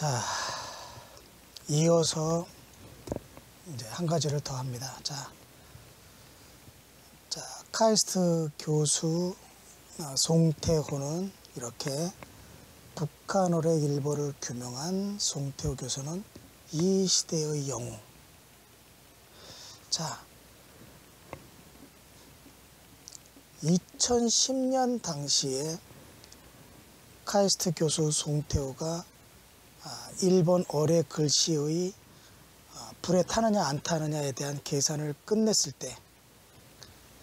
자, 이어서 이제 한 가지를 더 합니다. 자, 카이스트 교수 송태호는 이렇게 북한어의 일보를 규명한 송태호 교수는 이 시대의 영웅. 자, 2010년 당시에 카이스트 교수 송태호가 일본 어뢰 글씨의 불에 타느냐 안 타느냐에 대한 계산을 끝냈을 때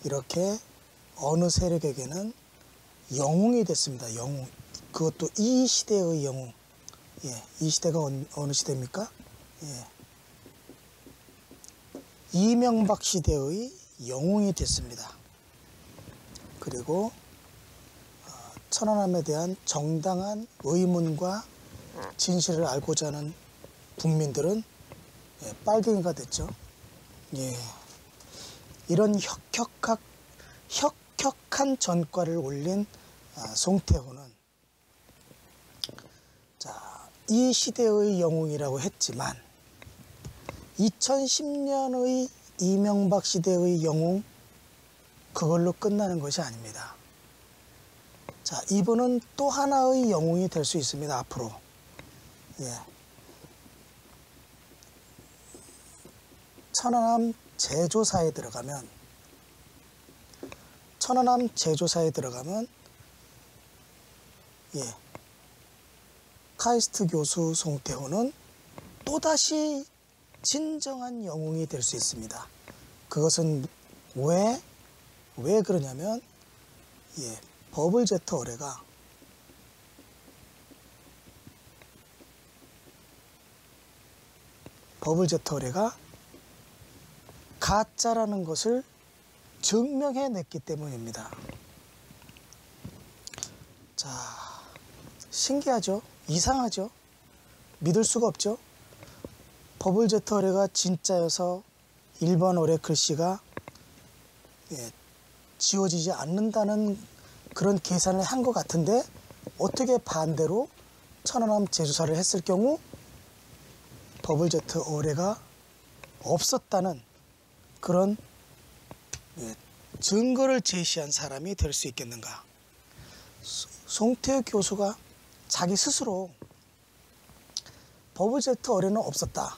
이렇게 어느 세력에게는 영웅이 됐습니다. 영웅. 그것도 이 시대의 영웅. 예, 이 시대가 어느 시대입니까? 예. 이명박 시대의 영웅이 됐습니다. 그리고 천안함에 대한 정당한 의문과 진실을 알고자 하는 국민들은 빨갱이가 됐죠. 예. 이런 혁혁한 전과를 올린 송태호는 이 시대의 영웅이라고 했지만 2010년의 이명박 시대의 영웅, 그걸로 끝나는 것이 아닙니다. 자, 이분은 또 하나의 영웅이 될 수 있습니다. 앞으로. 예. 천안함 제조사에 들어가면 예, 카이스트 교수 송태호는 또다시 진정한 영웅이 될 수 있습니다. 그것은 왜 그러냐면, 예, 버블제트 어뢰가 가짜라는 것을 증명해냈기 때문입니다. 자, 신기하죠? 이상하죠? 믿을 수가 없죠? 버블제트 어뢰가 진짜여서 일본 어뢰 글씨가 지워지지 않는다는 그런 계산을 한 것 같은데, 어떻게 반대로 천안함 제조사를 했을 경우 버블제트 어뢰가 없었다는 그런 증거를 제시한 사람이 될 수 있겠는가? 송태호 교수가 자기 스스로 버블제트 어뢰는 없었다,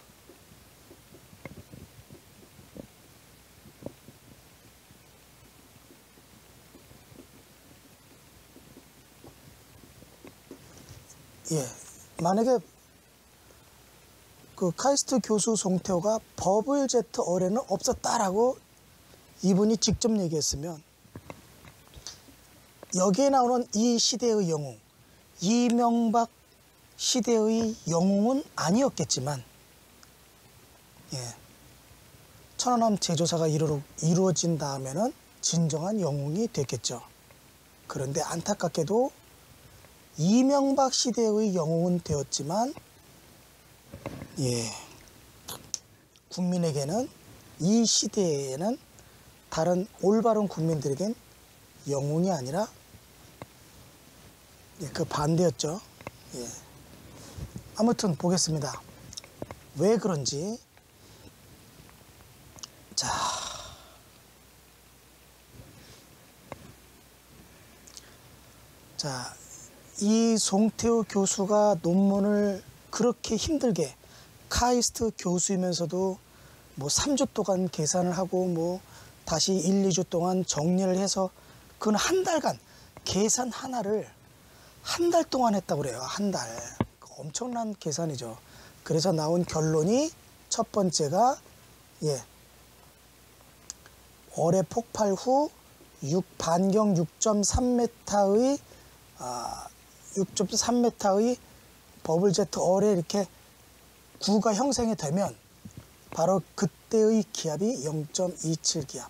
예, 만약에 그 카이스트 교수 송태호가 버블제트 어뢰는 없었다라고 이분이 직접 얘기했으면, 여기에 나오는 이 시대의 영웅, 이명박 시대의 영웅은 아니었겠지만, 예, 천안함 제조사가 이루어진 다음에는 진정한 영웅이 됐겠죠. 그런데 안타깝게도 이명박 시대의 영웅은 되었지만, 예, 국민에게는, 이 시대에는 다른 올바른 국민들에겐 영웅이 아니라 그 반대였죠. 예. 아무튼 보겠습니다. 왜 그런지. 자, 이 송태호 교수가 논문을 그렇게 힘들게, 카이스트 교수이면서도 뭐 3주 동안 계산을 하고 뭐 다시 1, 2주 동안 정리를 해서, 그건 한 달간 계산 하나를 한 달 동안 했다고 그래요. 한 달. 엄청난 계산이죠. 그래서 나온 결론이, 첫 번째가, 예, 어뢰 폭발 후 반경 6.3m의 버블제트 어뢰 이렇게 구가 형성이 되면 바로 그때의 기압이 0.27기압.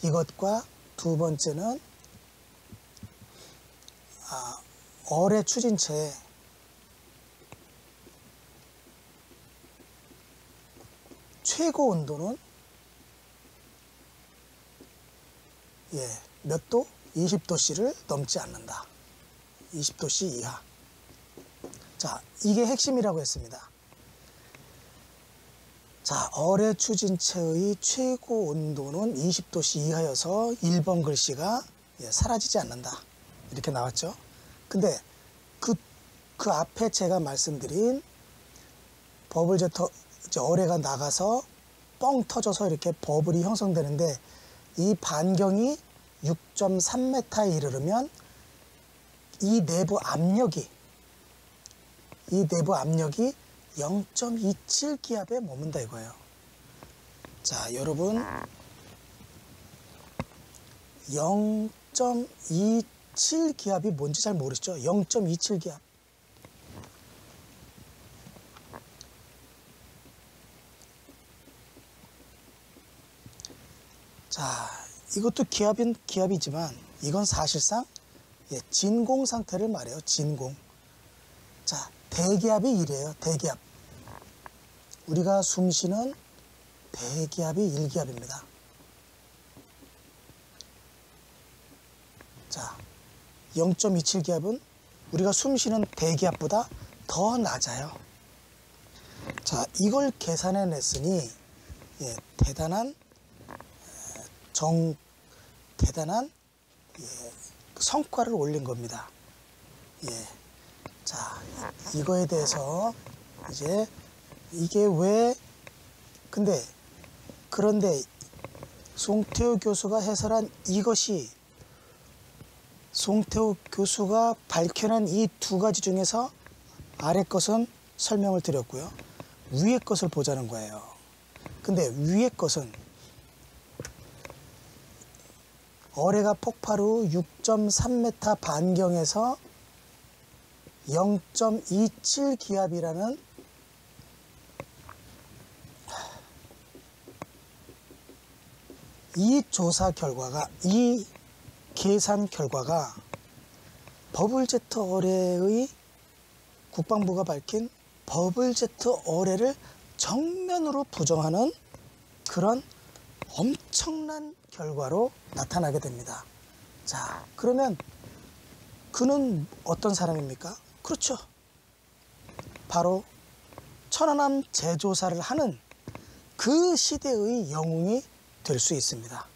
이것과 두 번째는 어뢰 추진체에 최고 온도는 몇 도? 20도씨를 넘지 않는다. 20도씨 이하. 자, 이게 핵심이라고 했습니다. 자, 어뢰 추진체의 최고 온도는 20도씨 이하여서 1번 글씨가 사라지지 않는다. 이렇게 나왔죠. 근데 그 앞에 제가 말씀드린 버블 제터, 어뢰가 나가서 뻥 터져서 이렇게 버블이 형성되는데 이 반경이 6.3m에 이르르면 이 내부 압력이 0.27기압에 머문다 이거예요. 자, 여러분 0.27기압이 뭔지 잘 모르시죠? 0.27기압. 자, 이것도 기압이지만 이건 사실상 진공 상태를 말해요. 진공. 자, 대기압이 이래요. 대기압. 우리가 숨 쉬는 대기압이 1기압입니다. 자, 0.27기압은 우리가 숨 쉬는 대기압보다 더 낮아요. 자, 이걸 계산해냈으니 대단한 성과를 올린 겁니다. 자, 이거에 대해서 이제 이게 그런데 송태우 교수가 해설한 이것이 송태우 교수가 밝혀낸 이 두 가지 중에서 아래 것은 설명을 드렸고요. 위의 것을 보자는 거예요. 근데 위의 것은 어뢰가 폭발 후 6.3m 반경에서 0.27기압이라는 이 조사 결과가, 이 계산 결과가 버블제트 어뢰의 국방부가 밝힌 버블제트 어뢰를 정면으로 부정하는 그런 엄청난 결과로 나타나게 됩니다. 자, 그러면 그는 어떤 사람입니까? 그렇죠. 바로 천안함 재조사를 하는 그 시대의 영웅이 될 수 있습니다.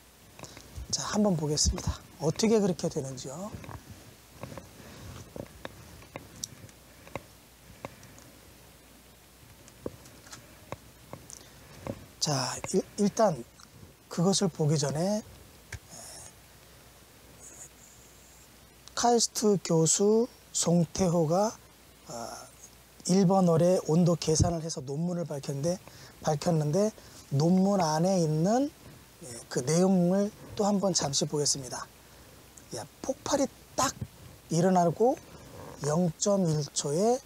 자, 한번 보겠습니다. 어떻게 그렇게 되는지요. 자, 일단 그것을 보기 전에 카이스트 교수 송태호가 1번 어뢰 온도 계산을 해서 논문을 밝혔는데 논문 안에 있는 그 내용을 또 한번 잠시 보겠습니다. 폭발이 딱 일어나고 0.1초에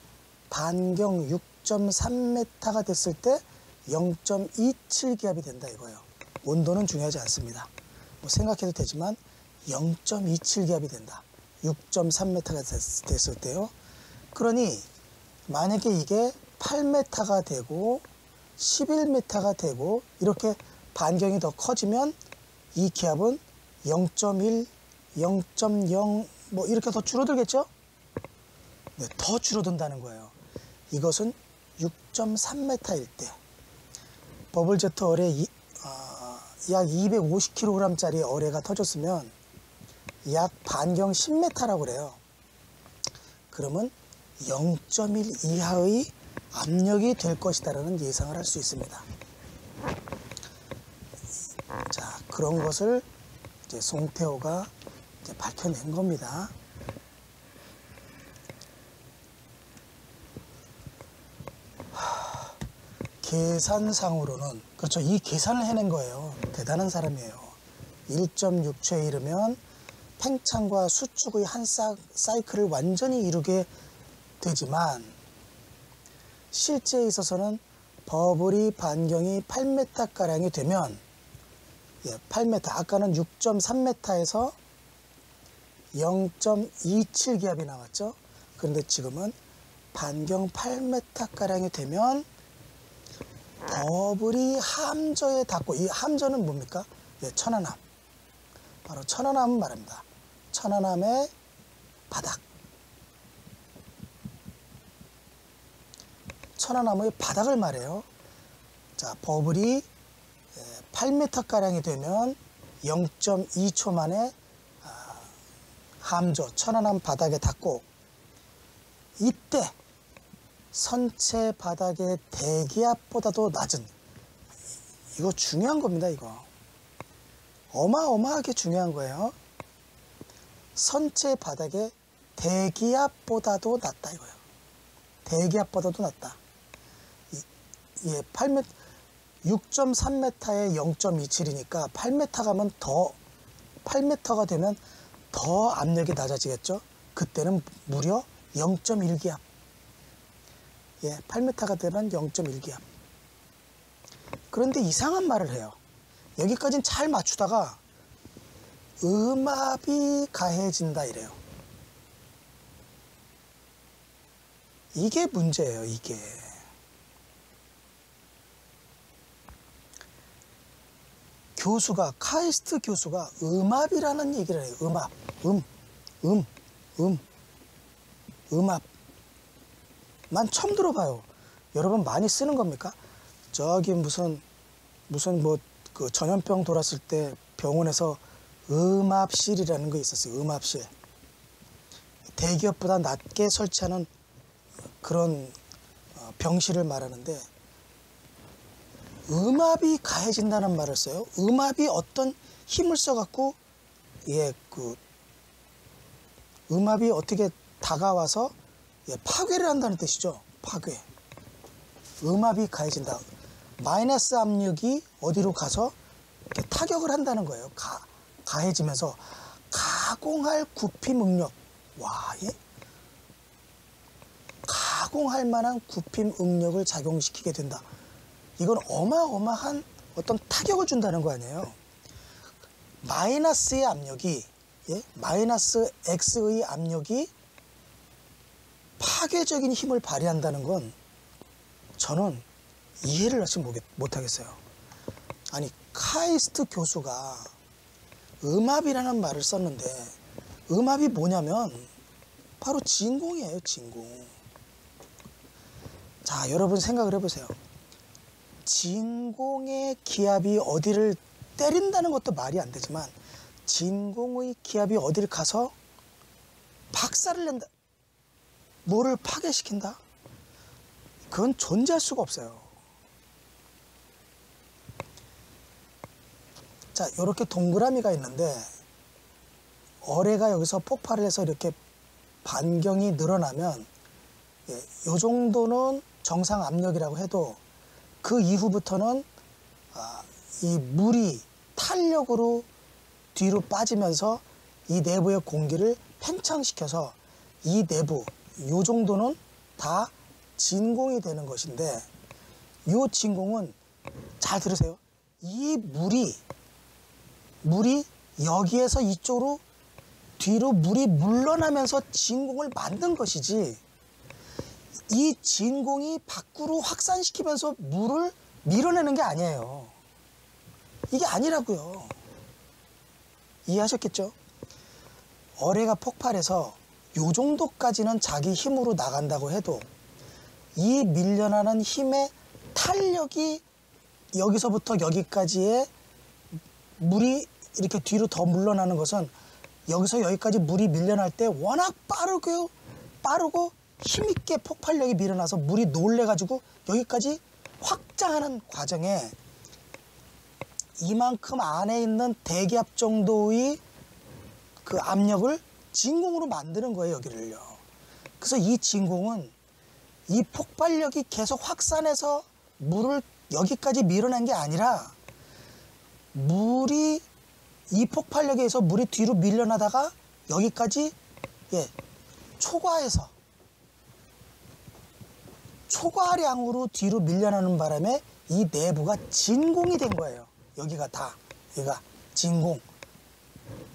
반경 6.3m가 됐을 때 0.27기압이 된다 이거예요. 온도는 중요하지 않습니다. 뭐 생각해도 되지만 0.27기압이 된다. 6.3m가 됐을 때요. 그러니 만약에 이게 8m가 되고 11m가 되고 이렇게 반경이 더 커지면 이 기압은 0.1, 0.0 뭐 이렇게 더 줄어들겠죠? 네, 더 줄어든다는 거예요. 이것은 6.3m일 때 버블제트 어뢰 약 250kg짜리 어뢰가 터졌으면 약 반경 10m라고 그래요. 그러면 0.1 이하의 압력이 될 것이다라는 예상을 할 수 있습니다. 자, 그런 것을 이제 송태호가 이제 밝혀낸 겁니다. 계산상으로는 그렇죠. 이 계산을 해낸 거예요. 대단한 사람이에요. 1.6초에 이르면 팽창과 수축의 한 사이클을 완전히 이루게 되지만 실제에 있어서는 버블이 반경이 8m가량이 되면 8m, 아까는 6.3m에서 0.27기압이 나왔죠. 그런데 지금은 반경 8m가량이 되면 버블이 함저에 닿고, 이 함저는 뭡니까? 천안함. 바로 천안함 말입니다. 천안함의 바닥. 천안함의 바닥을 말해요. 자, 버블이 8m가량이 되면 0.2초 만에 함조, 천안함 바닥에 닿고, 이때 선체 바닥의 대기압보다도 낮은, 이거 중요한 겁니다. 이거 어마어마하게 중요한 거예요. 선체 바닥의 대기압보다도 낮다 이거예요. 대기압보다도 낮다. 8m, 6.3m에 0.27이니까 8m 가면 더, 8m가 되면 더 압력이 낮아지겠죠. 그때는 무려 0.1기압. 8m가 되면 0.1기압. 그런데 이상한 말을 해요. 여기까지는 잘 맞추다가 음압이 가해진다 이래요. 이게 문제예요. 이게 카이스트 교수가 음압이라는 얘기를 해요. 음압, 음압. 난 처음 들어봐요. 여러분 많이 쓰는 겁니까? 저기 무슨 뭐 그 전염병 돌았을 때 병원에서 음압실이라는 거 있었어요. 음압실. 대기업보다 낮게 설치하는 그런 병실을 말하는데, 음압이 가해진다는 말을 써요. 음압이 어떤 힘을 써갖고, 음압이 어떻게 다가와서 파괴를 한다는 뜻이죠. 파괴. 음압이 가해진다. 마이너스 압력이 어디로 가서 이렇게 타격을 한다는 거예요. 가해지면서 가공할 구피 응력. 와, 가공할 만한 구피 응력을 작용시키게 된다. 이건 어마어마한 어떤 타격을 준다는 거 아니에요. 마이너스의 압력이, 마이너스 X의 압력이 파괴적인 힘을 발휘한다는 건 저는 이해를 하지 못하겠어요. 아니, 카이스트 교수가 음압이라는 말을 썼는데, 음압이 뭐냐면 바로 진공이에요. 진공. 자, 여러분 생각을 해보세요. 진공의 기압이 어디를 때린다는 것도 말이 안 되지만, 진공의 기압이 어디를 가서 박살을 낸다, 뭐를 파괴시킨다? 그건 존재할 수가 없어요. 자, 이렇게 동그라미가 있는데, 어뢰가 여기서 폭발을 해서 이렇게 반경이 늘어나면, 이 정도는 정상 압력이라고 해도, 그 이후부터는 이 물이 탄력으로 뒤로 빠지면서 이 내부의 공기를 팽창시켜서 이 내부, 요 정도는 다 진공이 되는 것인데, 요 진공은 잘 들으세요. 이 물이 여기에서 이쪽으로 뒤로 물이 물러나면서 진공을 만든 것이지, 이 진공이 밖으로 확산시키면서 물을 밀어내는 게 아니에요. 이게 아니라고요. 이해하셨겠죠? 어뢰가 폭발해서 요 정도까지는 자기 힘으로 나간다고 해도, 이 밀려나는 힘의 탄력이 여기서부터 여기까지의 물이 이렇게 뒤로 더 물러나는 것은, 여기서 여기까지 물이 밀려날 때 워낙 빠르고 힘있게 폭발력이 밀어나서 물이 놀래가지고 여기까지 확장하는 과정에 이만큼 안에 있는 대기압 정도의 그 압력을 진공으로 만드는 거예요, 여기를요. 그래서 이 진공은 이 폭발력이 계속 확산해서 물을 여기까지 밀어낸 게 아니라, 물이 이 폭발력에 의해서 물이 뒤로 밀려나다가 여기까지 초과량으로 뒤로 밀려나는 바람에 이 내부가 진공이 된 거예요. 여기가 진공.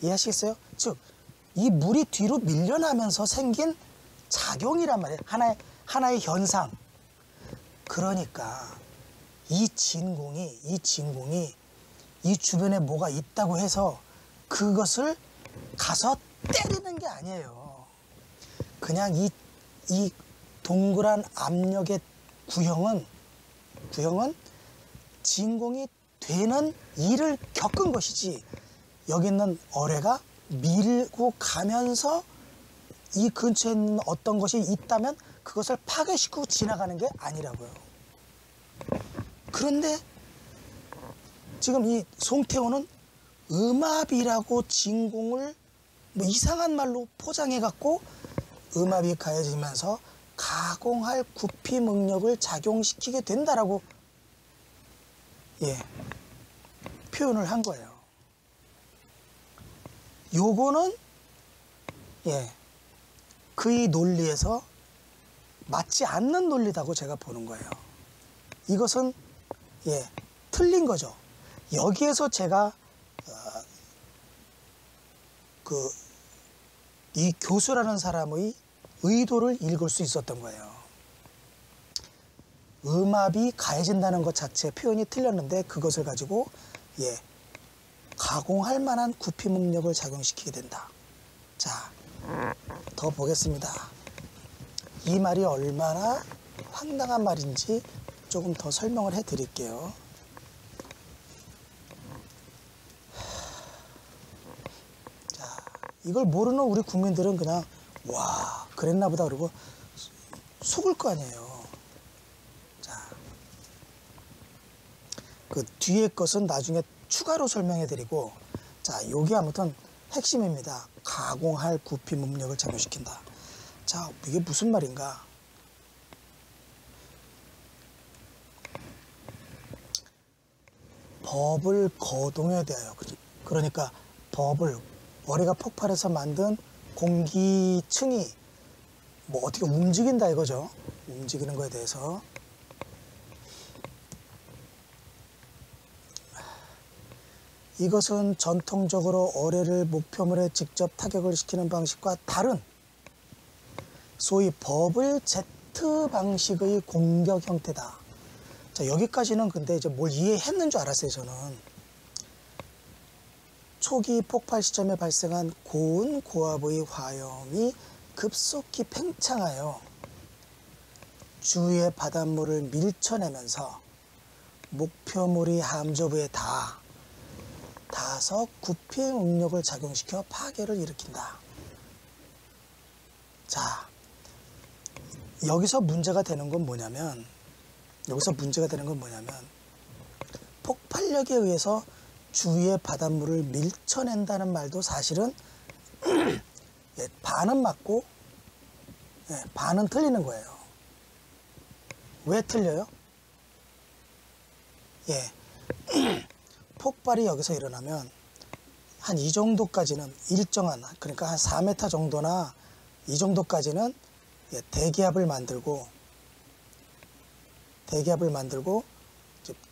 이해하시겠어요? 즉, 이 물이 뒤로 밀려나면서 생긴 작용이란 말이에요. 하나의 현상. 그러니까 이 진공이 이 주변에 뭐가 있다고 해서 그것을 가서 때리는 게 아니에요. 그냥 이 동그란 압력의 구형은 진공이 되는 일을 겪은 것이지, 여기 있는 어뢰가 밀고 가면서 이 근처에 있는 어떤 것이 있다면 그것을 파괴시키고 지나가는 게 아니라고요. 그런데 지금 이 송태호는 음압이라고 진공을 뭐 이상한 말로 포장해 갖고 음압이 가해지면서 가공할 구피 능력을 작용시키게 된다라고 표현을 한 거예요. 요거는 그의 논리에서 맞지 않는 논리라고 제가 보는 거예요. 이것은 틀린 거죠. 여기에서 제가 이 교수라는 사람의 의도를 읽을 수 있었던 거예요. 음압이 가해진다는 것 자체 표현이 틀렸는데 그것을 가지고 가공할 만한 구피 능력을 작용시키게 된다. 자, 더 보겠습니다. 이 말이 얼마나 황당한 말인지 조금 더 설명을 해 드릴게요. 자, 이걸 모르는 우리 국민들은 그냥 와, 그랬나 보다 그러고 속을 거 아니에요. 자, 그 뒤에 것은 나중에 추가로 설명해 드리고, 자, 요게 아무튼 핵심입니다. 가공할 구피 능력을 작용시킨다. 자, 이게 무슨 말인가? 법을 거동해야 돼요. 그러니까 법을, 어뢰가 폭발해서 만든 공기층이 뭐 어떻게 움직인다 이거죠. 움직이는 거에 대해서. 이것은 전통적으로 어뢰를 목표물에 직접 타격을 시키는 방식과 다른 소위 버블 제트 방식의 공격 형태다. 자, 여기까지는 근데 이제 뭘 이해했는 줄 알았어요, 저는. 초기 폭발 시점에 발생한 고온 고압의 화염이 급속히 팽창하여 주위의 바닷물을 밀쳐내면서 목표물이 함저부에 닿아서 구피 응력을 작용시켜 파괴를 일으킨다. 자, 여기서 문제가 되는 건 뭐냐면 폭발력에 의해서 주위의 바닷물을 밀쳐낸다는 말도 사실은 반은 맞고 반은 틀리는 거예요. 왜 틀려요? 폭발이 여기서 일어나면 한 이 정도까지는 일정한, 그러니까 한 4m 정도나 이 정도까지는 대기압을 만들고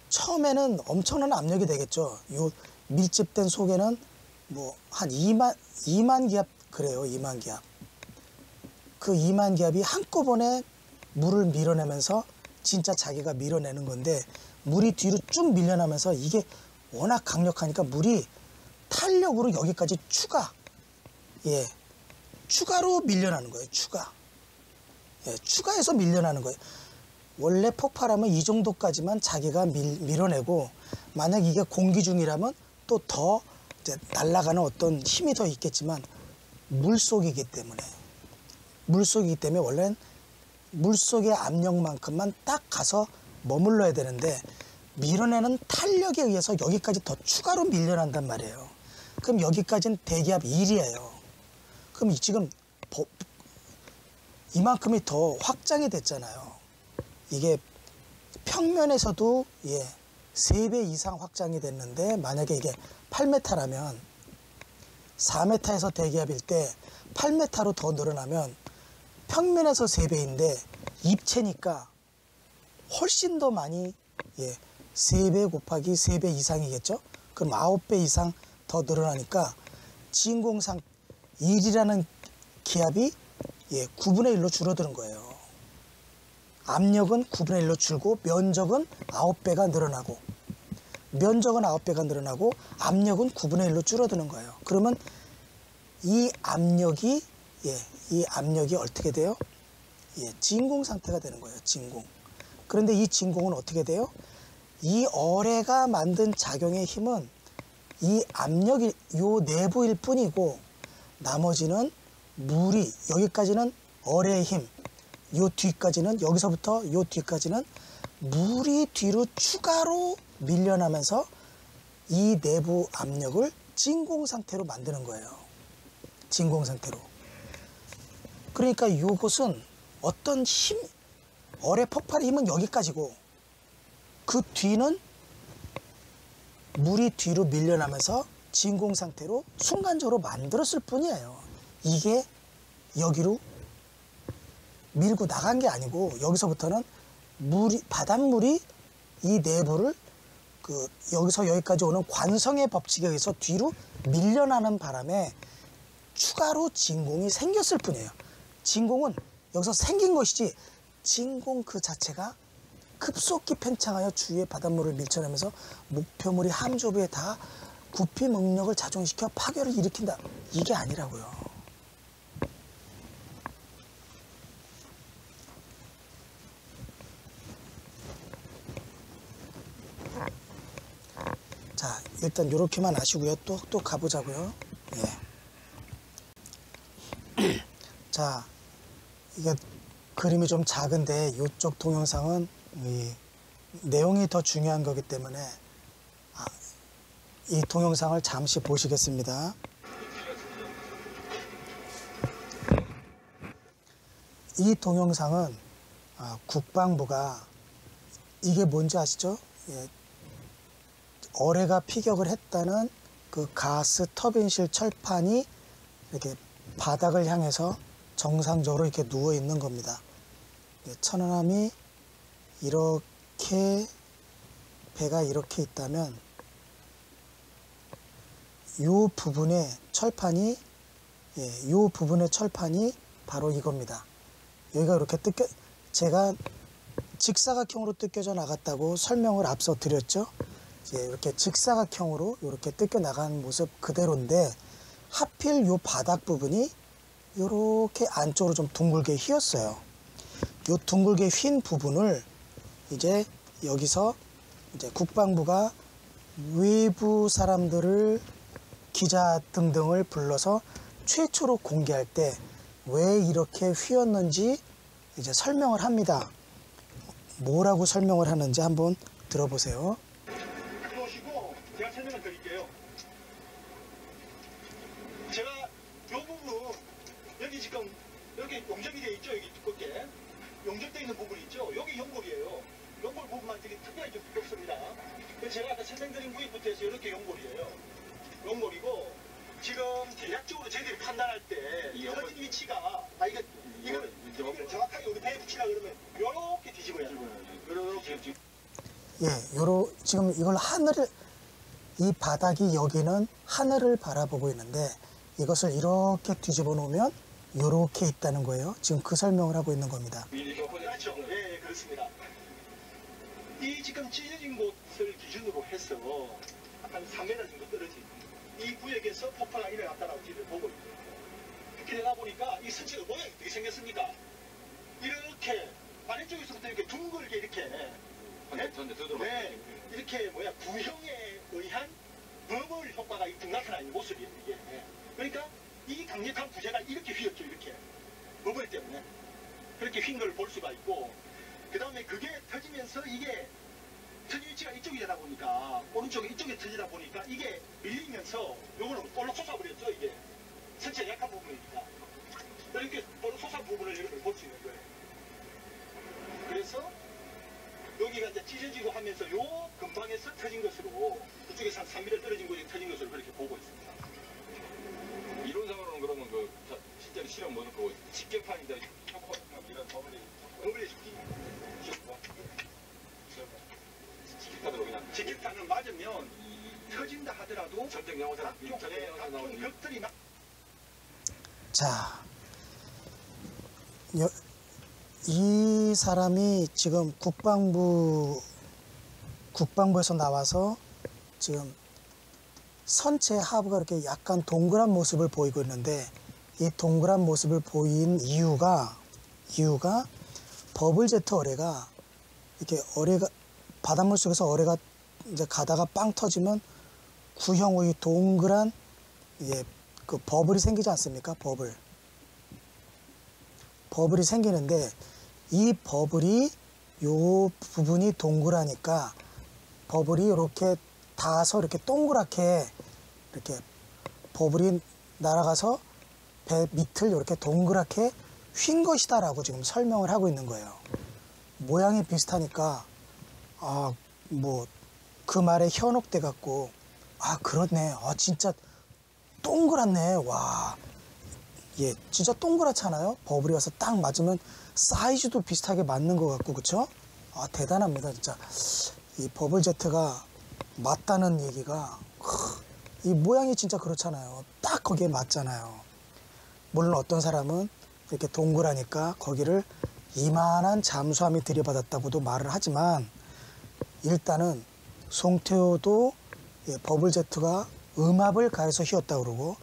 처음에는 엄청난 압력이 되겠죠. 요 밀집된 속에는 뭐 한 2만 기압 그래요. 2만 기압. 그 2만 기압이 한꺼번에 물을 밀어내면서 진짜 자기가 밀어내는 건데, 물이 뒤로 쭉 밀려나면서 이게 워낙 강력하니까 물이 탄력으로 여기까지 추가로 밀려나는 거예요. 추가해서 밀려나는 거예요. 원래 폭발하면 이 정도까지만 자기가 밀어내고, 만약 이게 공기 중이라면 또 더 날아가는 어떤 힘이 더 있겠지만, 물속이기 때문에 원래는 물속의 압력만큼만 딱 가서 머물러야 되는데, 밀어내는 탄력에 의해서 여기까지 더 추가로 밀려난단 말이에요. 그럼 여기까지는 대기압 1이에요. 그럼 지금 이만큼이 더 확장이 됐잖아요. 이게 평면에서도 3배 이상 확장이 됐는데, 만약에 이게 8m라면 4m에서 대기압일 때 8m로 더 늘어나면 평면에서 3배인데 입체니까 훨씬 더 많이 3배 곱하기 3배 이상이겠죠. 그럼 9배 이상 더 늘어나니까 진공상 1이라는 기압이 9분의 1로 줄어드는 거예요. 압력은 9분의 1로 줄고 면적은 9배가 늘어나고, 압력은 9분의 1로 줄어드는 거예요. 그러면 이 압력이 어떻게 돼요? 진공 상태가 되는 거예요. 진공. 그런데 이 진공은 어떻게 돼요? 이 어뢰가 만든 작용의 힘은 이 압력이 요 내부일 뿐이고, 나머지는 물이, 여기까지는 어뢰의 힘, 요 뒤까지는, 여기서부터 요 뒤까지는 물이 뒤로 추가로 밀려나면서 이 내부 압력을 진공 상태로 만드는 거예요. 진공 상태로. 그러니까 이것은 어떤 힘, 어뢰 폭발의 힘은 여기까지고, 그 뒤는 물이 뒤로 밀려나면서 진공 상태로 순간적으로 만들었을 뿐이에요. 이게 여기로 밀고 나간 게 아니고, 여기서부터는 바닷물이 이 내부를 여기서 여기까지 오는 관성의 법칙에 의해서 뒤로 밀려나는 바람에 추가로 진공이 생겼을 뿐이에요. 진공은 여기서 생긴 것이지, 진공 그 자체가 급속히 팽창하여 주위의 바닷물을 밀쳐내면서 목표물이 함조부에 다 구피 능력을 작용시켜 파괴를 일으킨다, 이게 아니라고요. 자, 일단 이렇게만 아시고요. 또 가보자고요. 예. 자, 이게 그림이 좀 작은데 이쪽 동영상은 이 내용이 더 중요한 거기 때문에 이 동영상을 잠시 보시겠습니다. 이 동영상은 국방부가, 이게 뭔지 아시죠? 예, 어뢰가 피격을 했다는 그 가스 터빈실 철판이 이렇게 바닥을 향해서 정상적으로 이렇게 누워 있는 겁니다. 천안함이 이렇게, 배가 이렇게 있다면 요 부분의 철판이, 요 부분의 철판이 바로 이겁니다. 여기가 이렇게 제가 직사각형으로 뜯겨져 나갔다고 설명을 앞서 드렸죠. 이렇게 직사각형으로 이렇게 뜯겨 나가는 모습 그대로인데, 하필 요 바닥 부분이 이렇게 안쪽으로 좀 둥글게 휘었어요. 요 둥글게 휜 부분을 이제 여기서 이제 국방부가 외부 사람들을, 기자 등등을 불러서 최초로 공개할 때 왜 이렇게 휘었는지 이제 설명을 합니다. 뭐라고 설명을 하는지 한번 들어보세요. 들어오시고 제가 설명을 드릴게요. 제가 요 부분, 여기 지금 여기 용접이 되어 있죠. 여기 두껍게 용접되어 있는 부분이 있죠. 여기 연골이에요. 연골 부분만 되게 특별히 좀 두껍습니다. 그래서 제가 아까 설명드린 부위부터 해서 이렇게 연골이에요. 연골이고, 지금 대략적으로 저희들이 판단할 때 터진 위치가, 이거를 정확하게 우리 배에 붙이라 그러면 요렇게 뒤집어야 돼요. 요렇게. 예, 지금 이걸 이 바닥이, 여기는 하늘을 바라보고 있는데, 이것을 이렇게 뒤집어 놓으면 이렇게 있다는 거예요. 지금 그 설명을 하고 있는 겁니다. 그렇죠. 예, 그렇습니다. 이 지금 찢어진 곳을 기준으로 해서 한 3m 정도 떨어진 이 구역에서 폭파가 일어났다고 지금 보고 있어요. 이렇게 되다 보니까 이 선체가 모양이 어떻게 생겼습니까? 이렇게 아래쪽에서부터 이렇게 둥글게 이렇게, 네, 이렇게 구형에 의한 버블 효과가 나타나는 모습이에요, 이게. 그러니까 이 강력한 부재가 이렇게 휘었죠, 이렇게. 버블 때문에. 그렇게 휜 걸 볼 수가 있고, 그 다음에 그게 터지면서 이게 터진 위치가 이쪽이다 보니까, 오른쪽에 이쪽에 터지다 보니까 이게 밀리면서 요거는 볼록 솟아버렸죠, 이게. 전체 약한 부분이니까. 이렇게 볼록 솟아 부분을 여러분 볼 수 있는 거예요. 그래서 여기가 이제 찢어지고 하면서 요 근방에서 터진 것으로, 그쪽에서 한 3m 떨어진 곳에 터진 것으로 그렇게 보고 있습니다. 이론상으로는 그러면 실제로 실험 모습 집게판이다, 이런 버블이 직격탄을 맞으면 터진다 하더라도 전쟁 영화사 각종 벽들이 자, 이 사람이 지금 국방부에서 나와서 지금 선체 하부가 이렇게 약간 동그란 모습을 보이고 있는데, 이 동그란 모습을 보인 이유가 버블제트 어뢰가 이렇게 어뢰가 바닷물 속에서 어뢰가 이제 가다가 빵 터지면 구형의 동그란 그 버블이 생기지 않습니까? 버블이 생기는데 이 버블이 요 부분이 동그라니까 버블이 이렇게 닿아서 이렇게 동그랗게 이렇게 버블이 날아가서 배 밑을 이렇게 동그랗게 휜 것이다라고 지금 설명을 하고 있는 거예요. 모양이 비슷하니까 뭐 그 말에 현혹돼 갖고 그렇네. 진짜 동그랗네. 와, 예, 진짜 동그랗잖아요. 버블이 와서 딱 맞으면 사이즈도 비슷하게 맞는 것 같고, 그쵸? 대단합니다, 진짜. 이 버블 제트가 맞다는 얘기가 이 모양이 진짜 그렇잖아요. 딱 거기에 맞잖아요. 물론 어떤 사람은 이렇게 동그라니까 거기를 이만한 잠수함이 들이받았다고도 말을 하지만 일단은 송태호도 버블 제트가 음압을 가해서 휘었다 그러고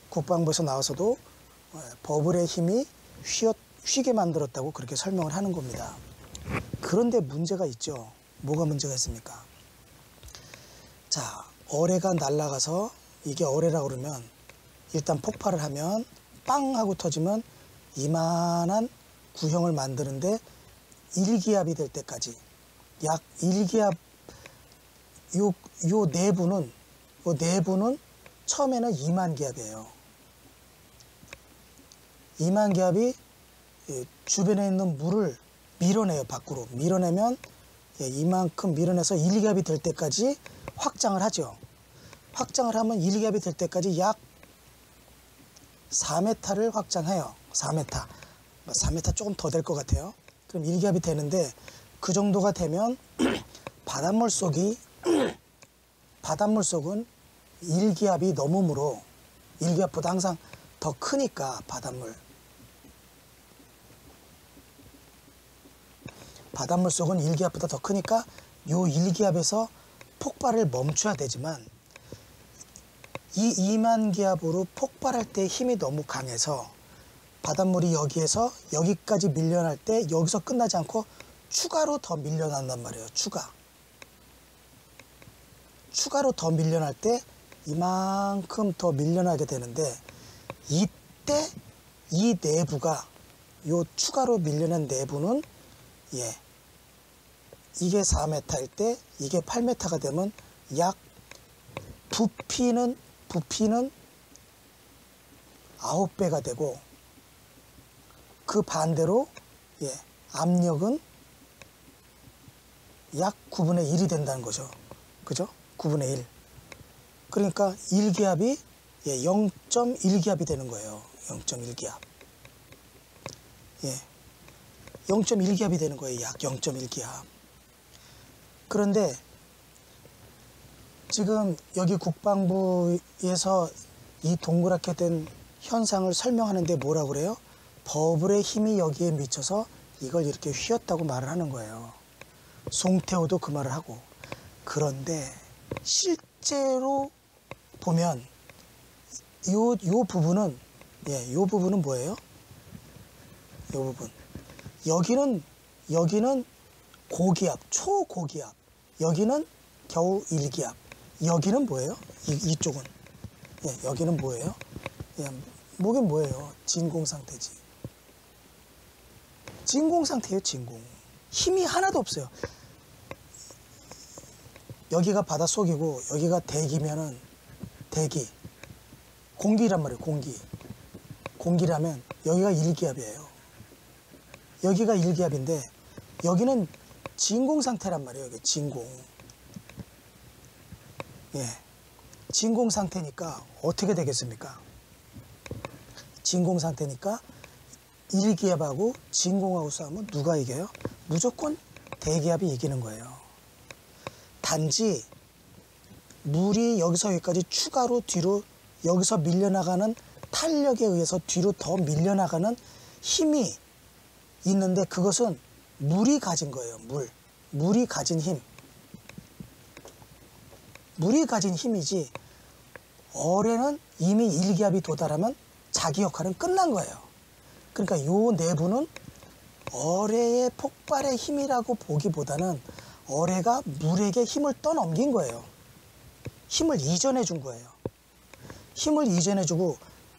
국방부에서 나와서도 버블의 힘이 휘게 만들었다고 그렇게 설명을 하는 겁니다. 그런데 문제가 있죠. 뭐가 문제가 있습니까? 자, 어뢰가 날아가서 이게 어뢰라고 그러면 일단 폭발을 하면 빵 하고 터지면 이만한 구형을 만드는데 1기압이 될 때까지 약 1기압 요 내부는 처음에는 2만 기압이에요. 2만 기압이 주변에 있는 물을 밀어내요. 밖으로 밀어내면 이만큼 밀어내서 1기압이 될 때까지 확장을 하죠. 확장을 하면 1기압이 될 때까지 약 4m를 확장해요. 4m 조금 더 될 것 같아요. 그럼 1기압이 되는데 그 정도가 되면 바닷물 속은 1기압이 넘으므로 1기압보다 항상 더 크니까 바닷물 속은 1기압보다 더 크니까 요 1기압에서 폭발을 멈춰야 되지만 이 2만 기압으로 폭발할 때 힘이 너무 강해서 바닷물이 여기에서 여기까지 밀려날 때 여기서 끝나지 않고 추가로 더 밀려난단 말이에요. 추가로 더 밀려날 때 이만큼 더 밀려나게 되는데 이때 이 내부가 요 추가로 밀려난 내부는 이게 4m일 때 이게 8m가 되면 약 부피는 9배가 되고 그 반대로 압력은 약 9분의 1이 된다는 거죠. 그죠? 9분의 1. 그러니까 1기압이 0.1기압이 되는 거예요. 0.1기압. 0.1기압이 되는 거예요. 약 0.1기압. 그런데 지금 여기 국방부에서 이 동그랗게 된 현상을 설명하는데 뭐라 그래요? 버블의 힘이 여기에 미쳐서 이걸 이렇게 휘었다고 말을 하는 거예요. 송태호도 그 말을 하고. 그런데 실제로 보면 요 부분은 요 부분은 뭐예요? 요 부분. 여기는 고기압, 초고기압. 여기는 겨우 1기압. 여기는 뭐예요? 이쪽은. 여기는 뭐예요? 뭐긴 뭐예요? 진공 상태지. 진공 상태예요, 진공. 힘이 하나도 없어요. 여기가 바닷속이고 여기가 대기면은 대기. 공기란 말이에요, 공기. 공기라면 여기가 1기압이에요. 여기가 1기압인데 여기는 진공 상태란 말이에요. 여기 진공. 진공 상태니까 어떻게 되겠습니까? 진공 상태니까 1기압하고 진공하고 싸우면 누가 이겨요? 무조건 대기압이 이기는 거예요. 단지 물이 여기서 여기까지 추가로 뒤로 여기서 밀려나가는 탄력에 의해서 뒤로 더 밀려나가는 힘이 있는데 그것은 물이 가진 거예요. 물이 가진 힘. 물이 가진 힘이지 어뢰는 이미 1기압이 도달하면 자기 역할은 끝난 거예요. 그러니까 요 내부는 어뢰의 폭발의 힘이라고 보기보다는 어뢰가 물에게 힘을 떠넘긴 거예요. 힘을 이전해 준 거예요. 힘을 이전해 주고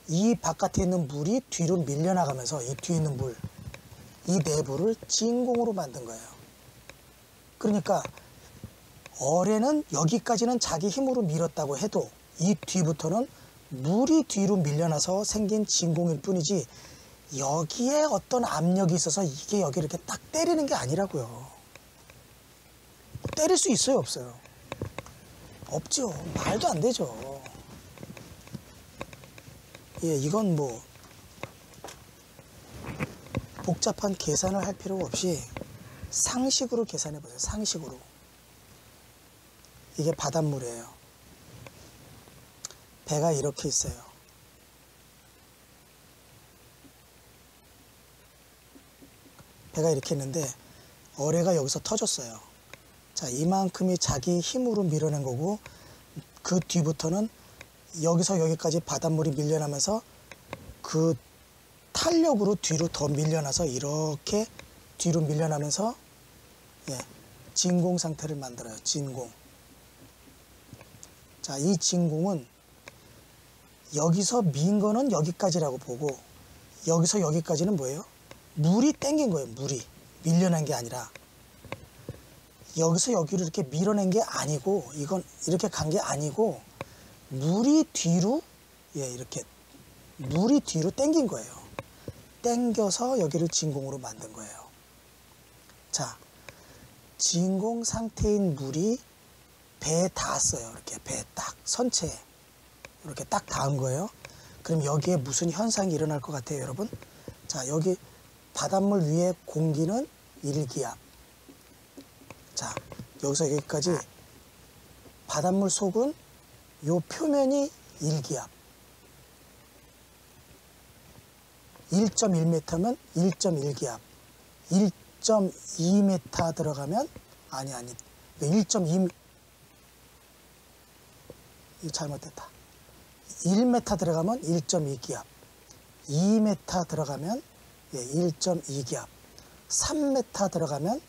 이 바깥에 있는 물이 뒤로 밀려나가면서 이 뒤에 있는 물, 이 내부를 진공으로 만든 거예요. 그러니까 어뢰는 여기까지는 자기 힘으로 밀었다고 해도 이 뒤부터는 물이 뒤로 밀려나서 생긴 진공일 뿐이지 여기에 어떤 압력이 있어서 이게 여기 이렇게 딱 때리는 게 아니라고요. 때릴 수 있어요, 없어요? 없죠. 말도 안 되죠. 예, 이건 뭐 복잡한 계산을 할 필요가 없이 상식으로 계산해 보세요. 상식으로. 이게 바닷물이에요. 배가 이렇게 있어요. 배가 이렇게 있는데 어뢰가 여기서 터졌어요. 자, 이만큼이 자기 힘으로 밀어낸 거고 그 뒤부터는 여기서 여기까지 바닷물이 밀려나면서 그 탄력으로 뒤로 더 밀려나서 이렇게 뒤로 밀려나면서 예, 진공 상태를 만들어요. 진공. 자, 이 진공은 여기서 민 거는 여기까지라고 보고 여기서 여기까지는 뭐예요? 물이 땡긴 거예요. 물이 밀려난 게 아니라 여기서 여기로 이렇게 밀어낸 게 아니고 이건 이렇게 간 게 아니고 물이 뒤로 이렇게 물이 뒤로 땡긴 거예요. 땡겨서 여기를 진공으로 만든 거예요. 자, 진공 상태인 물이 배에 닿았어요. 이렇게 배에 딱 선체에 이렇게 딱 닿은 거예요. 그럼 여기에 무슨 현상이 일어날 것 같아요, 여러분? 자, 여기 바닷물 위에 공기는 1기압. 자, 여기서 여기까지 바닷물 속은 요 표면이 1기압. 1.1m면 1.1기압. 1.2m 들어가면 아니 1.2 이거 잘못됐다. 1m 들어가면 1.2기압. 2m 들어가면 1.2기압. 3m 들어가면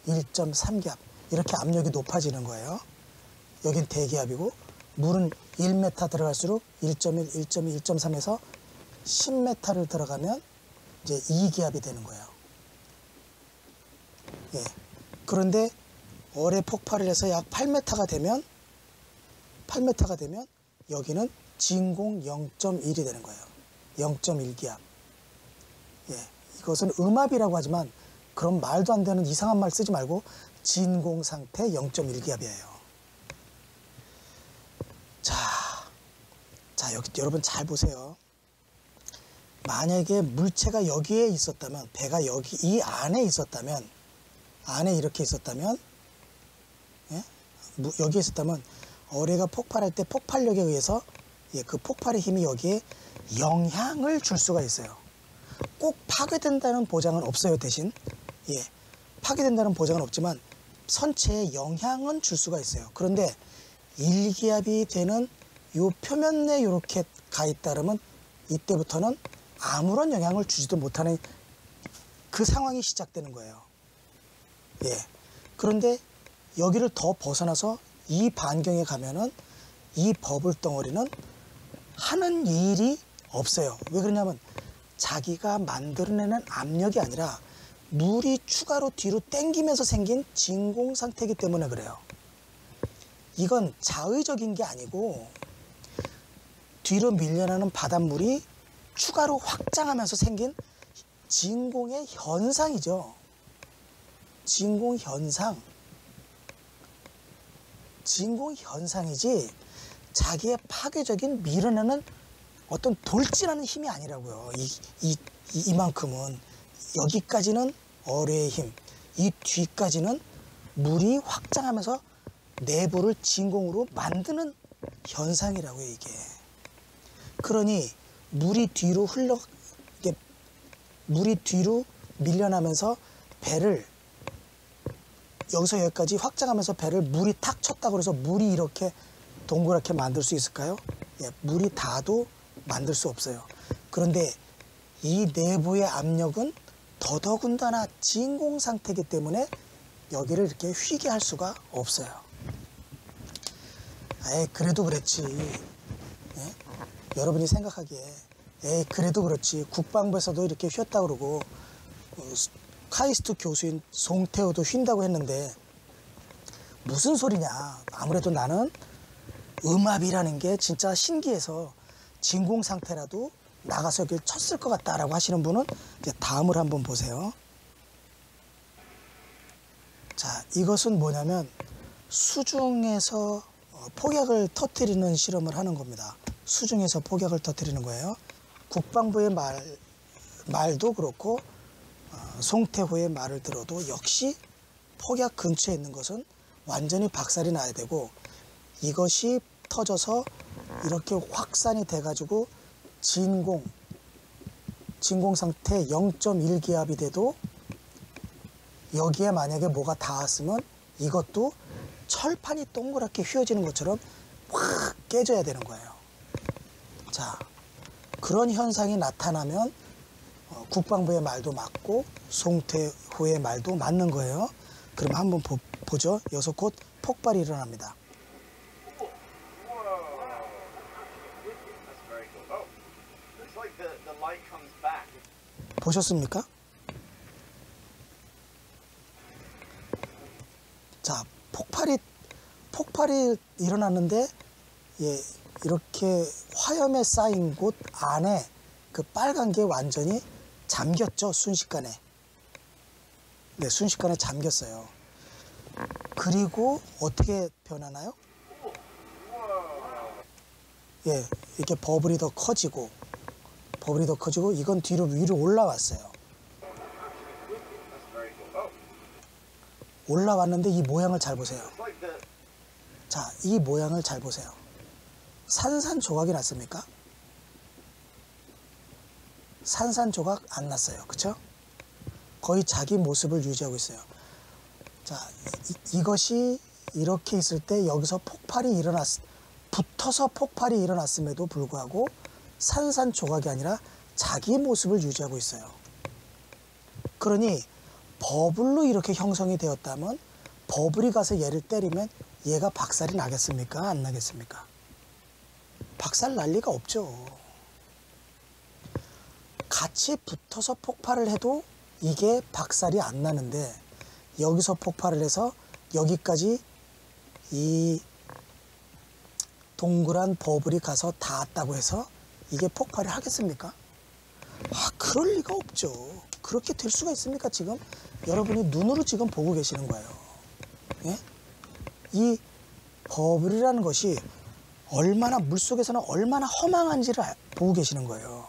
1.3기압. 이렇게 압력이 높아지는 거예요. 여긴 대기압이고 물은 1m 들어갈수록 1.1, 1.2, 1.3에서 10m를 들어가면 이제 2기압이 되는 거예요. 예. 그런데 어뢰 폭발을 해서 약 8m가 되면 여기는 진공 0.1이 되는 거예요. 0.1기압. 예. 이것은 음압이라고 하지만 그런 말도 안 되는 이상한 말 쓰지 말고 진공 상태 0.1기압이에요. 자, 여러분 잘 보세요. 만약에 물체가 여기에 있었다면, 배가 여기 이 안에 있었다면, 안에 이렇게 있었다면, 예? 여기에 있었다면 어뢰가 폭발할 때 폭발력에 의해서 그 폭발의 힘이 여기에 영향을 줄 수가 있어요. 꼭 파괴된다는 보장은 없어요. 대신 파괴된다는 보장은 없지만 선체에 영향은 줄 수가 있어요. 그런데 1기압이 되는 요 표면 내에 이렇게 가 있다면 이때부터는 아무런 영향을 주지도 못하는 그 상황이 시작되는 거예요. 예. 그런데 여기를 더 벗어나서 이 반경에 가면은 이 버블 덩어리는 하는 일이 없어요. 왜 그러냐면 자기가 만들어내는 압력이 아니라 물이 추가로 뒤로 당기면서 생긴 진공 상태이기 때문에 그래요. 이건 자의적인 게 아니고 뒤로 밀려나는 바닷물이 추가로 확장하면서 생긴 진공의 현상이죠. 진공 현상. 진공 현상이지 자기의 파괴적인 밀어내는 어떤 돌진하는 힘이 아니라고요. 이만큼은 여기까지는 어뢰의 힘, 이 뒤까지는 물이 확장하면서 내부를 진공으로 만드는 현상이라고요, 이게. 그러니 물이 뒤로 물이 뒤로 밀려나면서 배를 여기서 여기까지 확장하면서 배를 물이 탁 쳤다고 해서 물이 이렇게 동그랗게 만들 수 있을까요? 예, 물이 닿아도 만들 수 없어요. 그런데 이 내부의 압력은 더더군다나 진공 상태이기 때문에 여기를 이렇게 휘게 할 수가 없어요. 에이, 그래도 그랬지. 예? 여러분이 생각하기에 에이, 그래도 그렇지. 국방부에서도 이렇게 휘었다고 그러고 카이스트 교수인 송태호도 휜다고 했는데 무슨 소리냐. 아무래도 나는 음압이라는 게 진짜 신기해서 진공 상태라도 나가서 여길 쳤을 것 같다라고 하시는 분은 이제 다음을 한번 보세요. 자, 이것은 뭐냐면 수중에서 폭약을 터뜨리는 실험을 하는 겁니다. 수중에서 폭약을 터뜨리는 거예요. 국방부의 말도 그렇고 송태호의 말을 들어도 역시 폭약 근처에 있는 것은 완전히 박살이 나야 되고 이것이 터져서 이렇게 확산이 돼가지고 진공 상태 0.1기압이 돼도 여기에 만약에 뭐가 닿았으면 이것도 철판이 동그랗게 휘어지는 것처럼 확 깨져야 되는 거예요. 자, 그런 현상이 나타나면 국방부의 말도 맞고 송태호의 말도 맞는 거예요. 그럼 한번 보죠. 여기서 곧 폭발이 일어납니다. 보셨습니까? 자, 폭발이 일어났는데, 예, 이렇게 화염에 쌓인 곳 안에 그 빨간 게 완전히 잠겼죠, 순식간에. 네, 순식간에 잠겼어요. 그리고 어떻게 변하나요? 예, 이렇게 버블이 더 커지고, 이건 뒤로 위로 올라왔어요. 올라왔는데 이 모양을 잘 보세요. 자, 이 모양을 잘 보세요. 산산조각이 났습니까? 산산조각 안 났어요. 그쵸? 거의 자기 모습을 유지하고 있어요. 자, 이것이 이렇게 있을 때 여기서 붙어서 폭발이 일어났음에도 불구하고 산산조각이 아니라 자기 모습을 유지하고 있어요. 그러니 버블로 이렇게 형성이 되었다면 버블이 가서 얘를 때리면 얘가 박살이 나겠습니까? 안 나겠습니까? 박살 날 리가 없죠. 같이 붙어서 폭발을 해도 이게 박살이 안 나는데 여기서 폭발을 해서 여기까지 이 동그란 버블이 가서 닿았다고 해서 이게 폭발을 하겠습니까? 그럴 리가 없죠. 그렇게 될 수가 있습니까? 지금 여러분이 눈으로 지금 보고 계시는 거예요. 예? 이 버블이라는 것이 얼마나 물속에서는 얼마나 허망한지를 보고 계시는 거예요.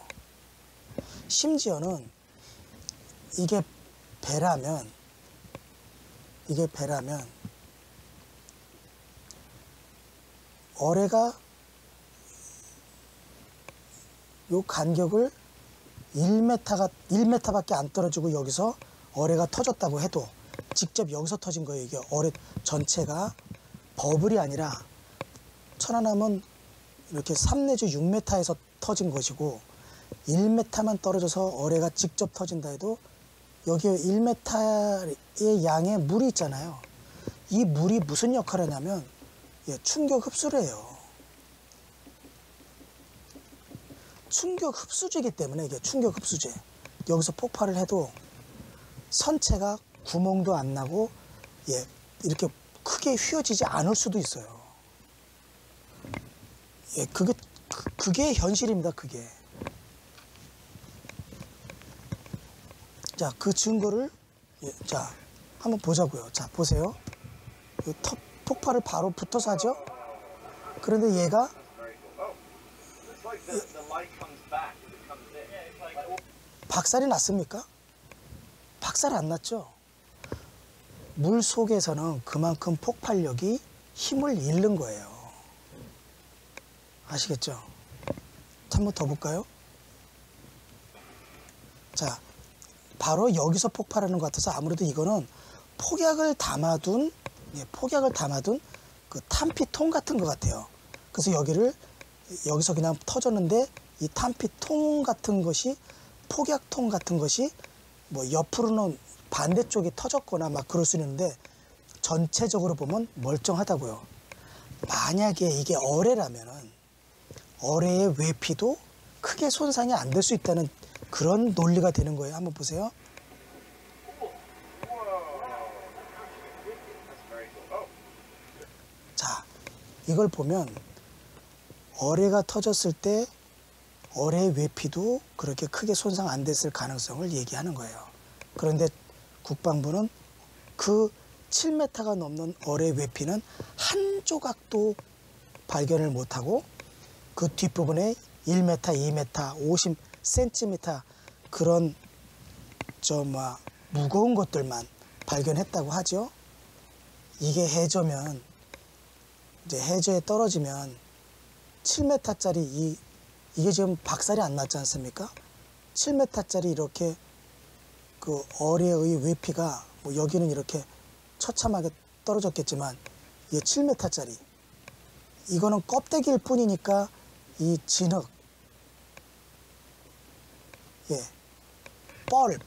심지어는 이게 배라면 어뢰가 요 간격을 1m밖에 안 떨어지고 여기서 어뢰가 터졌다고 해도 직접 여기서 터진 거예요. 이게 어뢰 전체가 버블이 아니라 천안함은 이렇게 3 내지 6m에서 터진 것이고 1m만 떨어져서 어뢰가 직접 터진다 해도 여기 1m의 양의 물이 있잖아요. 이 물이 무슨 역할을 하냐면 충격 흡수를 해요. 충격 흡수제이기 때문에 이게 충격 흡수제. 여기서 폭발을 해도 선체가 구멍도 안 나고 이렇게 크게 휘어지지 않을 수도 있어요. 그게 현실입니다. 그게. 자, 그 증거를 자 한번 보자고요. 자, 보세요. 폭발을 바로 붙어서 하죠. 그런데 얘가 박살이 났습니까? 박살 안 났죠. 물 속에서는 그만큼 폭발력이 힘을 잃는 거예요. 아시겠죠? 한 번 더 볼까요? 자, 바로 여기서 폭발하는 것 같아서 아무래도 이거는 폭약을 담아둔 그 탄피통 같은 것 같아요. 그래서 여기서 그냥 터졌는데 이 탄피통 같은 것이 폭약통 같은 것이 뭐 옆으로는 반대쪽이 터졌거나 막 그럴 수 있는데 전체적으로 보면 멀쩡하다고요. 만약에 이게 어뢰라면은 어뢰의 외피도 크게 손상이 안 될 수 있다는 그런 논리가 되는 거예요. 한번 보세요. 자, 이걸 보면 어뢰가 터졌을 때 어뢰의 외피도 그렇게 크게 손상 안 됐을 가능성을 얘기하는 거예요. 그런데 국방부는 그 7m가 넘는 어뢰 외피는 한 조각도 발견을 못하고 그 뒷부분에 1m, 2m, 50cm 그런 무거운 것들만 발견했다고 하죠. 이게 해저면 이제 해저에 떨어지면 7m짜리 이게 지금 박살이 안 났지 않습니까? 7m짜리 이렇게 그 어뢰의 외피가 뭐 여기는 이렇게 처참하게 떨어졌겠지만 이게 7m짜리 이거는 껍데기일 뿐이니까 이 진흙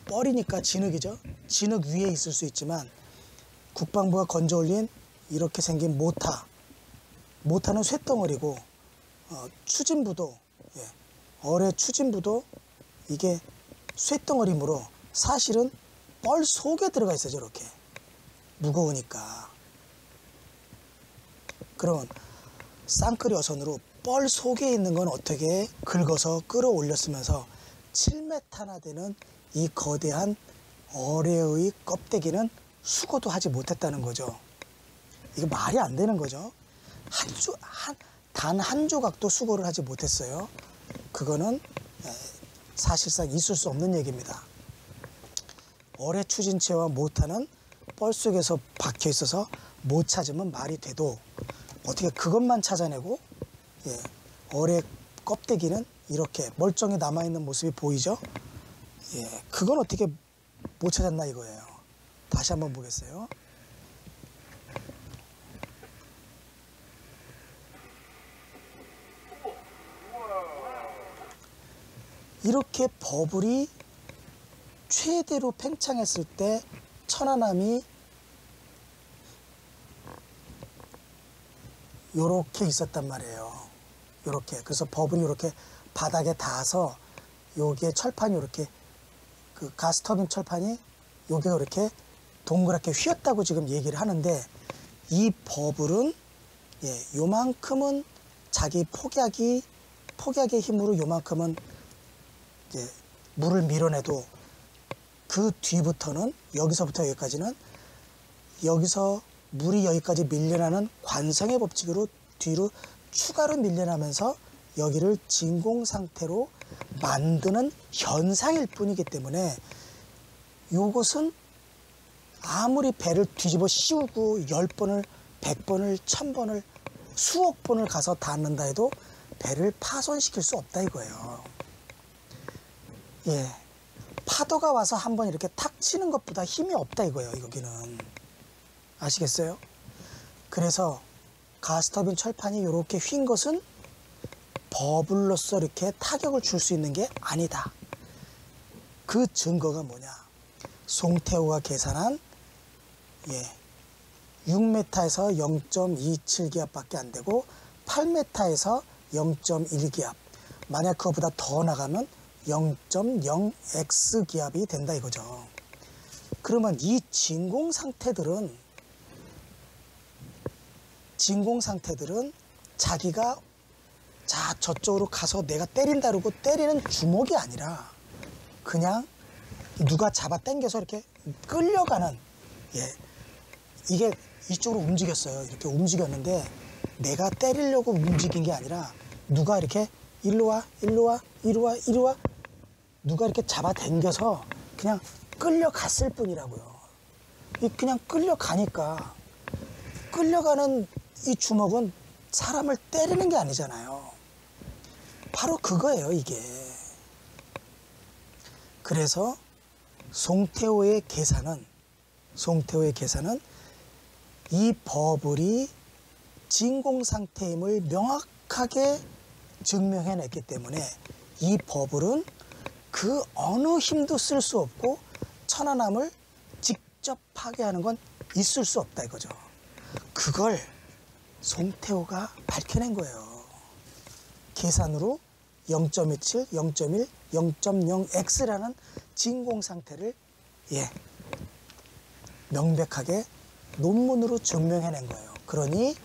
뻘이니까 진흙이죠. 진흙 위에 있을 수 있지만 국방부가 건져 올린 이렇게 생긴 모타는 쇳덩어리고 추진부도 어뢰 추진부도 이게 쇳덩어리므로 사실은 뻘 속에 들어가 있어요. 저렇게 무거우니까. 그러면 쌍끌이 어선으로 뻘 속에 있는 건 어떻게 긁어서 끌어올렸으면서 7m나 되는 이 거대한 어뢰의 껍데기는 수거도 하지 못했다는 거죠. 이거 말이 안 되는 거죠. 단 한 조각도 수거를 하지 못했어요. 그거는 사실상 있을 수 없는 얘기입니다. 어뢰 추진체와 모타는 뻘 속에서 박혀 있어서 못 찾으면 말이 돼도 어떻게 그것만 찾아내고 어뢰 껍데기는 이렇게 멀쩡히 남아있는 모습이 보이죠? 그건 어떻게 못 찾았나 이거예요. 다시 한번 보겠어요. 이렇게 버블이 최대로 팽창했을 때 천안함이 요렇게 있었단 말이에요. 요렇게. 그래서 버블이 이렇게 바닥에 닿아서 여기에 철판이 이렇게 그 가스터빈 철판이 여기가 이렇게 동그랗게 휘었다고 지금 얘기를 하는데 이 버블은 요만큼은 자기 폭약의 힘으로 요만큼은 물을 밀어내도 그 뒤부터는 여기서부터 여기까지는 여기서 물이 여기까지 밀려나는 관성의 법칙으로 뒤로 추가로 밀려나면서 여기를 진공 상태로 만드는 현상일 뿐이기 때문에 요것은 아무리 배를 뒤집어 씌우고 10번을 100번을 1000번을 수억 번을 가서 닿는다 해도 배를 파손시킬 수 없다 이거예요. 파도가 와서 한번 이렇게 탁 치는 것보다 힘이 없다 이거예요. 여기는 아시겠어요? 그래서 가스터빈 철판이 이렇게 휜 것은 버블로서 이렇게 타격을 줄 수 있는 게 아니다. 그 증거가 뭐냐? 송태호가 계산한 6m에서 0.27기압밖에 안 되고 8m에서 0.1기압. 만약 그거보다 더 나가면 0.0x 기압이 된다 이거죠. 그러면 이 진공 상태들은 자기가 자 저쪽으로 가서 내가 때린다 그러고 때리는 주먹이 아니라 그냥 누가 잡아 당겨서 이렇게 끌려가는 이게 이쪽으로 움직였어요. 이렇게 움직였는데 내가 때리려고 움직인 게 아니라 누가 이렇게 일로 와 누가 이렇게 잡아 당겨서 그냥 끌려갔을 뿐이라고요. 그냥 끌려가니까 끌려가는 이 주먹은 사람을 때리는 게 아니잖아요. 바로 그거예요 이게. 그래서 송태호의 계산은 이 버블이 진공 상태임을 명확하게 증명해냈기 때문에 이 버블은 그 어느 힘도 쓸 수 없고 천안함을 직접 파괴하는 건 있을 수 없다 이거죠. 그걸 송태호가 밝혀낸 거예요. 계산으로 0.27, 0.1, 0.0x라는 진공 상태를 명백하게 논문으로 증명해낸 거예요. 그러니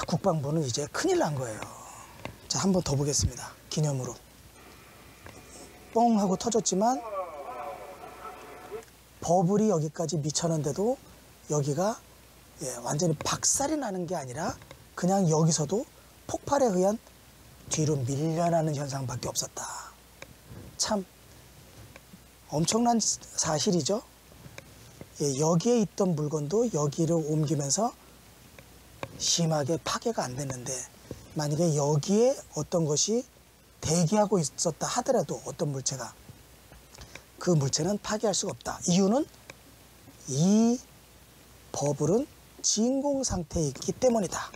국방부는 이제 큰일 난 거예요. 자, 한 번 더 보겠습니다. 기념으로. 뻥 하고 터졌지만 버블이 여기까지 미쳤는데도 여기가 완전히 박살이 나는 게 아니라 그냥 여기서도 폭발에 의한 뒤로 밀려나는 현상밖에 없었다. 참 엄청난 사실이죠. 여기에 있던 물건도 여기로 옮기면서 심하게 파괴가 안 됐는데, 만약에 여기에 어떤 것이 대기하고 있었다 하더라도 어떤 물체가, 그 물체는 파괴할 수가 없다. 이유는 이 버블은 진공 상태에 있기 때문이다.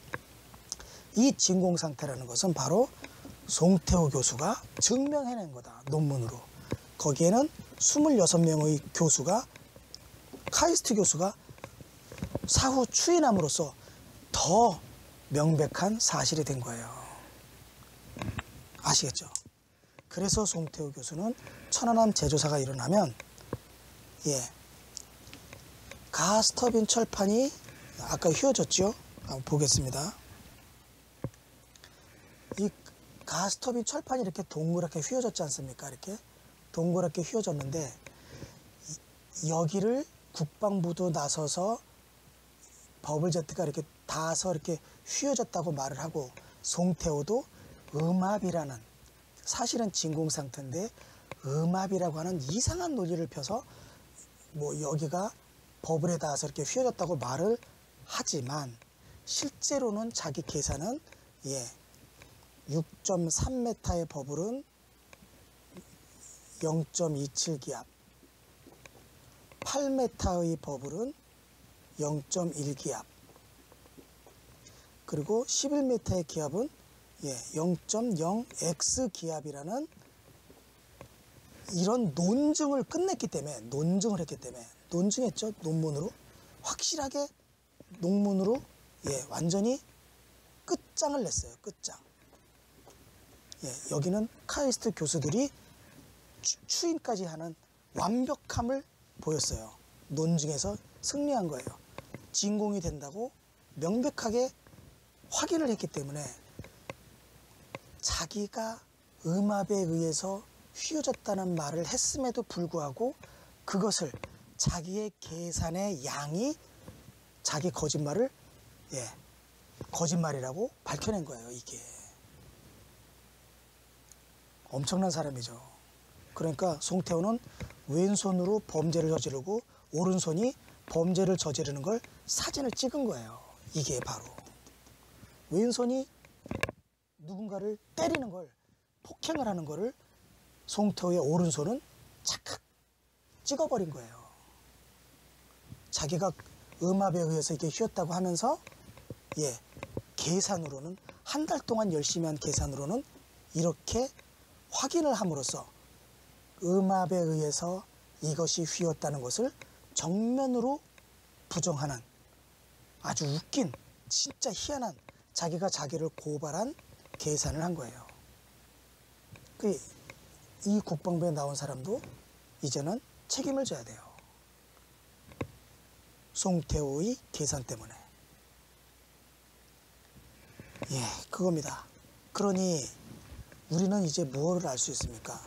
이 진공 상태라는 것은 바로 송태호 교수가 증명해낸 거다. 논문으로. 거기에는 26명의 교수가, 카이스트 교수가 사후 추인함으로써 더 명백한 사실이 된 거예요. 아시겠죠? 그래서 송태호 교수는 천안함 제조사가 일어나면 가스터빈 철판이 아까 휘어졌죠? 한번 보겠습니다. 이 가스터빈 철판이 이렇게 동그랗게 휘어졌지 않습니까? 이렇게 동그랗게 휘어졌는데, 여기를 국방부도 나서서 버블제트가 이렇게 닿아서 이렇게 휘어졌다고 말을 하고, 송태호도 음압이라는, 사실은 진공 상태인데 음압이라고 하는 이상한 논리를 펴서 뭐 여기가 버블에 닿아서 이렇게 휘어졌다고 말을 하지만, 실제로는 자기 계산은 6.3m의 버블은 0.27기압, 8m의 버블은 0.1기압, 그리고 11m의 기압은 0.0x 기압이라는 이런 논증을 끝냈기 때문에, 논증했죠. 논문으로 확실하게, 논문으로 완전히 끝장을 냈어요. 끝장. 여기는 카이스트 교수들이 추인까지 하는 완벽함을 보였어요. 논증에서 승리한 거예요. 진공이 된다고 명백하게 확인을 했기 때문에, 자기가 음압에 의해서 휘어졌다는 말을 했음에도 불구하고 그것을 자기의 계산의 양이 자기 거짓말을 거짓말이라고 밝혀낸 거예요. 이게 엄청난 사람이죠. 그러니까 송태호는 왼손으로 범죄를 저지르고 오른손이 범죄를 저지르는 걸 사진을 찍은 거예요. 이게 바로 왼손이 누군가를 때리는 걸, 폭행을 하는 거를 송태호의 오른손은 착각 찍어버린 거예요. 자기가 음압에 의해서 이렇게 휘었다고 하면서 계산으로는, 한 달 동안 열심히 한 계산으로는 이렇게 확인을 함으로써 음압에 의해서 이것이 휘었다는 것을 정면으로 부정하는 아주 웃긴, 진짜 희한한, 자기가 자기를 고발한 계산을 한 거예요. 이 국방부에 나온 사람도 이제는 책임을 져야 돼요. 송태호의 계산 때문에. 그겁니다. 그러니 우리는 이제 무엇을 알 수 있습니까?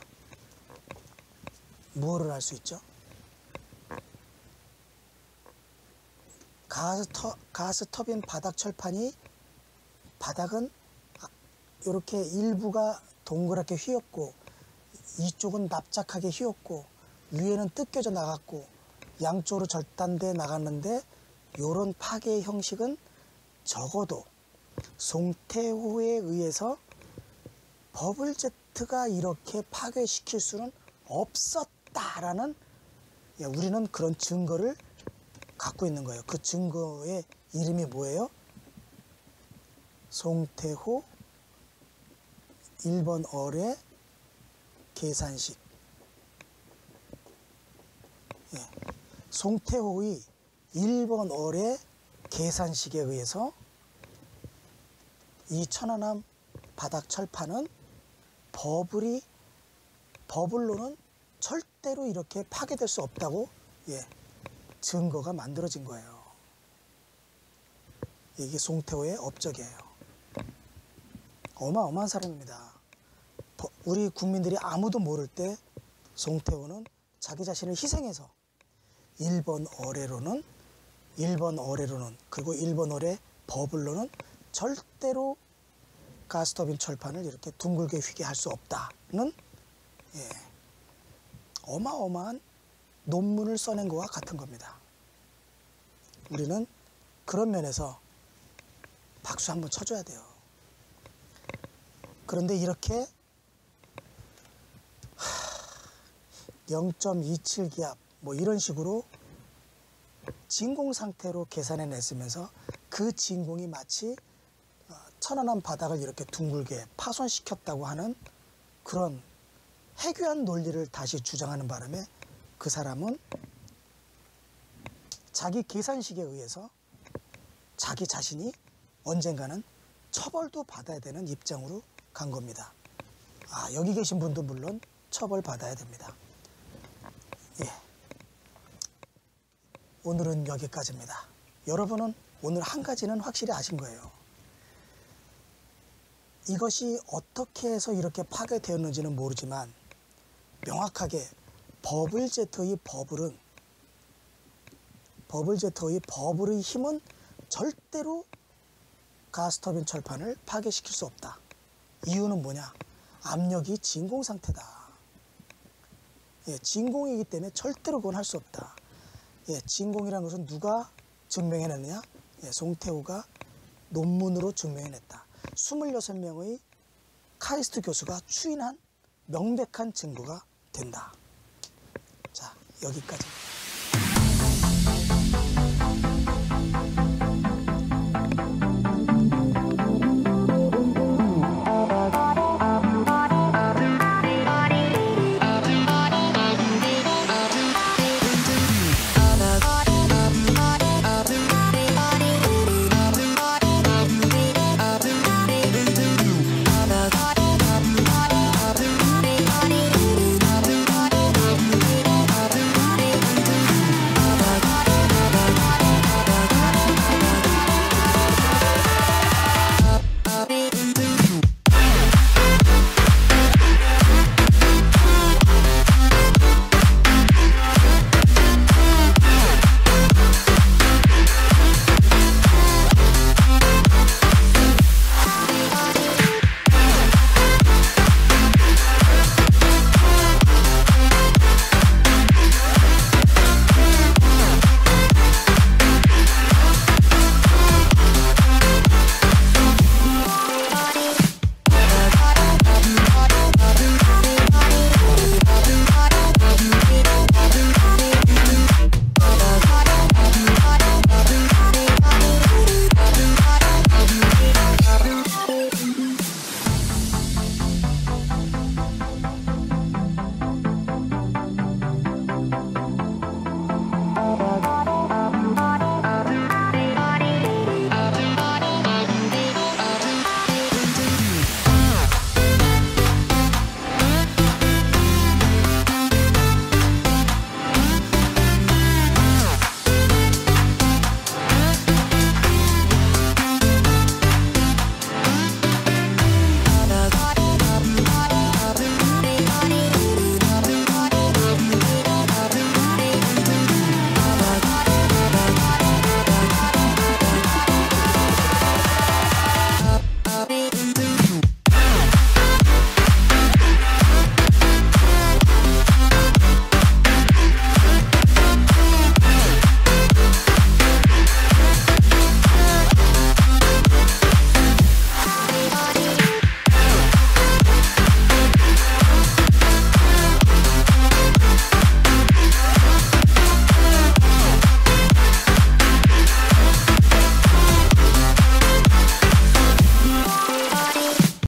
무엇을 알 수 있죠? 가스터빈 바닥 철판이, 바닥은 이렇게 일부가 동그랗게 휘었고 이쪽은 납작하게 휘었고 위에는 뜯겨져 나갔고 양쪽으로 절단돼 나갔는데, 이런 파괴의 형식은 적어도 송태호에 의해서 버블제트가 이렇게 파괴시킬 수는 없었다라는, 우리는 그런 증거를 갖고 있는 거예요. 그 증거의 이름이 뭐예요? 송태호 1번 어뢰 계산식. 예. 송태호의 1번 어뢰 계산식에 의해서 이 천안함 바닥 철판은 버블로는 절대로 이렇게 파괴될 수 없다고 증거가 만들어진 거예요. 이게 송태호의 업적이에요. 어마어마한 사람입니다. 우리 국민들이 아무도 모를 때 송태호는 자기 자신을 희생해서 1번 어뢰로는 그리고 1번 어뢰 버블로는 절대로 가스터빈 철판을 이렇게 둥글게 휘게 할 수 없다는 어마어마한 논문을 써낸 것과 같은 겁니다. 우리는 그런 면에서 박수 한번 쳐줘야 돼요. 그런데 이렇게 0.27기압 뭐 이런 식으로 진공 상태로 계산해냈으면서 그 진공이 마치 천안함 바닥을 이렇게 둥글게 파손시켰다고 하는 그런 해괴한 논리를 다시 주장하는 바람에 그 사람은 자기 계산식에 의해서 자기 자신이 언젠가는 처벌도 받아야 되는 입장으로 간 겁니다. 여기 계신 분도 물론 처벌 받아야 됩니다. 오늘은 여기까지입니다. 여러분은 오늘 한 가지는 확실히 아신 거예요. 이것이 어떻게 해서 이렇게 파괴되었는지는 모르지만 명확하게 버블제트의 버블의 힘은 절대로 가스터빈 철판을 파괴시킬 수 없다. 이유는 뭐냐? 압력이 진공 상태다. 진공이기 때문에 절대로 그건 할 수 없다. 진공이라는 것은 누가 증명해냈느냐? 송태호가 논문으로 증명해냈다. 26명의 카이스트 교수가 추인한 명백한 증거가 된다. 자, 여기까지.